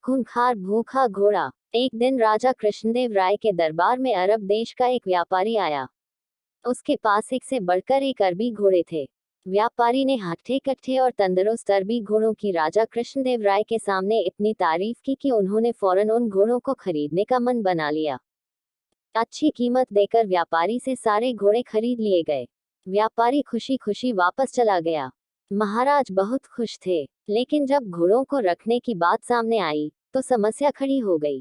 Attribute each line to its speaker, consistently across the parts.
Speaker 1: खूंखार भूखा घोड़ा। एक दिन राजा कृष्णदेव राय के दरबार में अरब देश का एक व्यापारी आया। उसके पास एक से बढ़कर एक अरबी घोड़े थे। व्यापारी ने हट्ठे कट्ठे और तंदुरुस्त अरबी घोड़ों की राजा कृष्णदेव राय के सामने इतनी तारीफ की कि उन्होंने फौरन उन घोड़ों को खरीदने का मन बना लिया। अच्छी कीमत देकर व्यापारी से सारे घोड़े खरीद लिए गए। व्यापारी खुशी खुशी वापस चला गया। महाराज बहुत खुश थे, लेकिन जब घोड़ों को रखने की बात सामने आई तो समस्या खड़ी हो गई।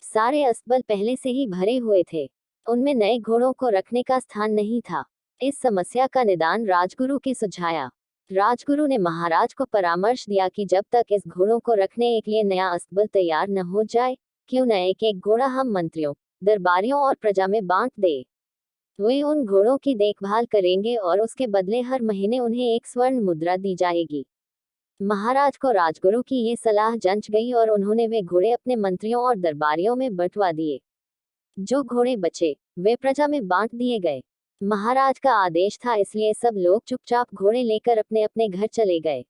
Speaker 1: सारे अस्तबल पहले से ही भरे हुए थे, उनमें नए घोड़ों को रखने का स्थान नहीं था। इस समस्या का निदान राजगुरु के सुझाया। राजगुरु ने महाराज को परामर्श दिया कि जब तक इस घोड़ों को रखने के लिए नया अस्तबल तैयार न हो जाए, क्यों न एक एक घोड़ा हम मंत्रियों, दरबारियों और प्रजा में बांट दे। वे उन घोड़ों की देखभाल करेंगे और उसके बदले हर महीने उन्हें एक स्वर्ण मुद्रा दी जाएगी। महाराज को राजगुरु की ये सलाह जंच गई और उन्होंने वे घोड़े अपने मंत्रियों और दरबारियों में बंटवा दिए। जो घोड़े बचे वे प्रजा में बांट दिए गए। महाराज का आदेश था, इसलिए सब लोग चुपचाप घोड़े लेकर अपने अपने घर चले गए।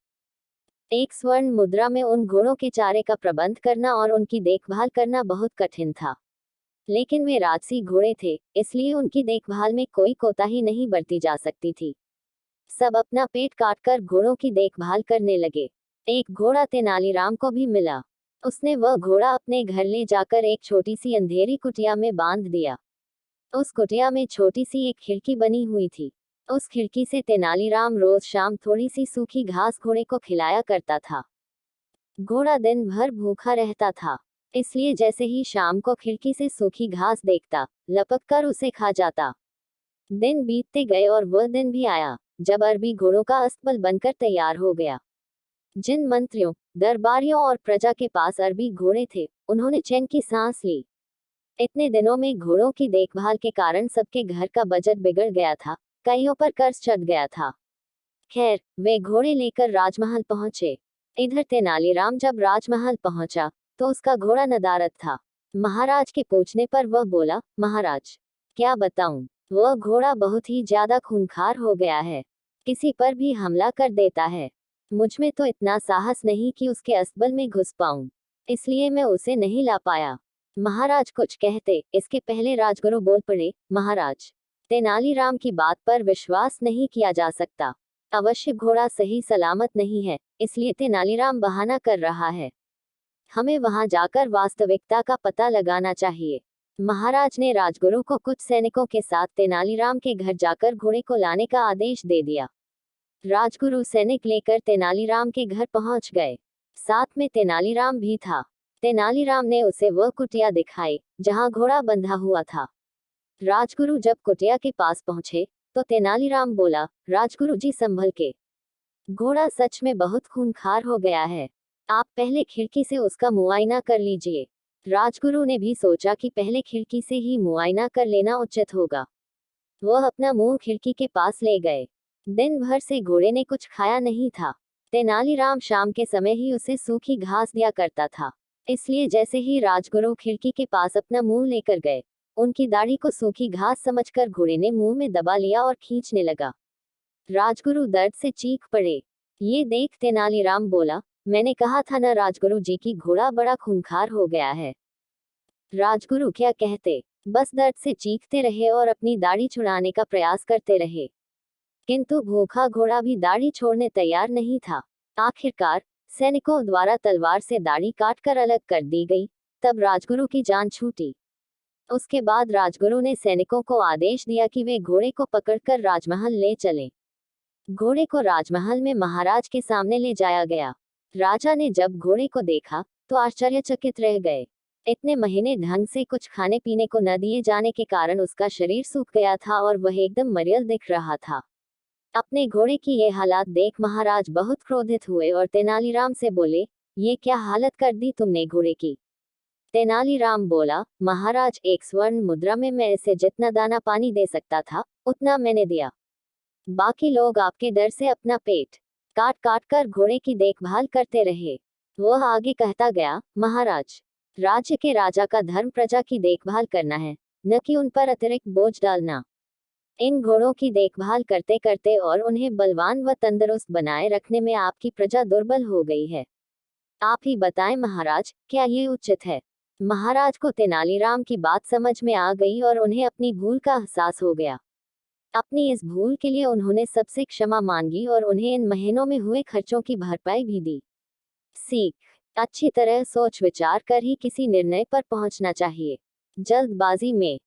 Speaker 1: एक स्वर्ण मुद्रा में उन घोड़ों के चारे का प्रबंध करना और उनकी देखभाल करना बहुत कठिन था, लेकिन वे राजसी घोड़े थे, इसलिए उनकी देखभाल में कोई कोताही नहीं बरती जा सकती थी। सब अपना पेट काटकर घोड़ों की देखभाल करने लगे। एक घोड़ा तेनालीराम को भी मिला। उसने वह घोड़ा अपने घर ले जाकर एक छोटी सी अंधेरी कुटिया में बांध दिया। उस कुटिया में छोटी सी एक खिड़की बनी हुई थी। उस खिड़की से तेनालीराम रोज शाम थोड़ी सी सूखी घास घोड़े को खिलाया करता था। घोड़ा दिन भर भूखा रहता था, इसलिए जैसे ही शाम को खिड़की से सूखी घास देखता, लपक कर उसे खा जाता। दिन बीतते गए और वह दिन भी आया जब अरबी घोड़ों का अस्तबल बनकर तैयार हो गया। जिन मंत्रियों, दरबारियों और प्रजा के पास अरबी घोड़े थे, उन्होंने चैन की सांस ली। इतने दिनों में घोड़ों की देखभाल के कारण सबके घर का बजट बिगड़ गया था, कईयों पर कर्ज चढ़ गया था। खैर, वे घोड़े लेकर राजमहल पहुंचे। इधर तेनालीराम जब राजमहल पहुंचा तो उसका घोड़ा नदारद था। महाराज के पूछने पर वह बोला, महाराज, क्या बताऊं, वह घोड़ा बहुत ही ज्यादा खूंखार हो गया है, किसी पर भी हमला कर देता है। मुझ में तो इतना साहस नहीं कि उसके अस्तबल में घुस पाऊं, इसलिए मैं उसे नहीं ला पाया। महाराज कुछ कहते इसके पहले राजगुरु बोल पड़े, महाराज, तेनालीराम की बात पर विश्वास नहीं किया जा सकता। अवश्य घोड़ा सही सलामत नहीं है, इसलिए तेनालीराम बहाना कर रहा है। हमें वहां जाकर वास्तविकता का पता लगाना चाहिए। महाराज ने राजगुरु को कुछ सैनिकों के साथ तेनालीराम के घर जाकर घोड़े को लाने का आदेश दे दिया। राजगुरु सैनिक लेकर तेनालीराम के घर पहुंच गए। साथ में तेनालीराम भी था। तेनालीराम ने उसे वह कुटिया दिखाई जहां घोड़ा बंधा हुआ था। राजगुरु जब कुटिया के पास पहुंचे तो तेनालीराम बोला, राजगुरु जी संभल के, घोड़ा सच में बहुत खूंखार हो गया है, आप पहले खिड़की से उसका मुआयना कर लीजिए। राजगुरु ने भी सोचा कि पहले खिड़की से ही मुआयना कर लेना उचित होगा। वह अपना मुंह खिड़की के पास ले गए। दिन भर से घोड़े ने कुछ खाया नहीं था। तेनालीराम शाम के समय ही उसे सूखी घास दिया करता था, इसलिए जैसे ही राजगुरु खिड़की के पास अपना मुंह लेकर गए, उनकी दाढ़ी को सूखी घास समझकर घोड़े ने मुंह में दबा लिया और खींचने लगा। राजगुरु दर्द से चीख पड़े। ये देख तेनालीराम बोला, मैंने कहा था ना राजगुरु जी की घोड़ा बड़ा खूंखार हो गया है। राजगुरु क्या कहते, बस दर्द से चीखते रहे और अपनी दाढ़ी छुड़ाने का प्रयास करते रहे, किंतु भूखा घोड़ा भी दाढ़ी छोड़ने तैयार नहीं था। आखिरकार सैनिकों द्वारा तलवार से दाढ़ी काटकर अलग कर दी गई। तब राजगुरु की जान छूटी। उसके बाद राजगुरु ने सैनिकों को आदेश दिया कि वे घोड़े को पकड़कर राजमहल ले चलें। घोड़े को राजमहल में महाराज के सामने ले जाया गया। राजा ने जब घोड़े को देखा तो आश्चर्यचकित रह गए। इतने महीने ढंग से कुछ खाने पीने को न दिए जाने के कारण उसका शरीर सूख गया था और वह एकदम मरियल दिख रहा था। अपने घोड़े की ये हालात देख महाराज बहुत क्रोधित हुए और तेनालीराम से बोले, ये क्या हालत कर दी तुमने घोड़े की। तेनालीराम बोला, महाराज, एक स्वर्ण मुद्रा में मैं इसे जितना दाना पानी दे सकता था उतना मैंने दिया। बाकी लोग आपके डर से अपना पेट काट काट कर घोड़े की देखभाल करते रहे। वह आगे कहता गया, महाराज, राज्य के राजा का धर्म प्रजा की देखभाल करना है, न कि उन पर अतिरिक्त बोझ डालना। इन घोड़ों की देखभाल करते करते और उन्हें बलवान व तंदुरुस्त बनाए रखने में आपकी प्रजा दुर्बल हो गई है। आप ही बताएं महाराज, क्या ये उचित है? महाराज को तेनालीराम की बात समझ में आ गई और उन्हें अपनी भूल का एहसास हो गया। अपनी इस भूल के लिए उन्होंने सबसे क्षमा मांगी और उन्हें इन महीनों में हुए खर्चों की भरपाई भी दी। सीख: अच्छी तरह सोच विचार कर ही किसी निर्णय पर पहुंचना चाहिए। जल्दबाजी में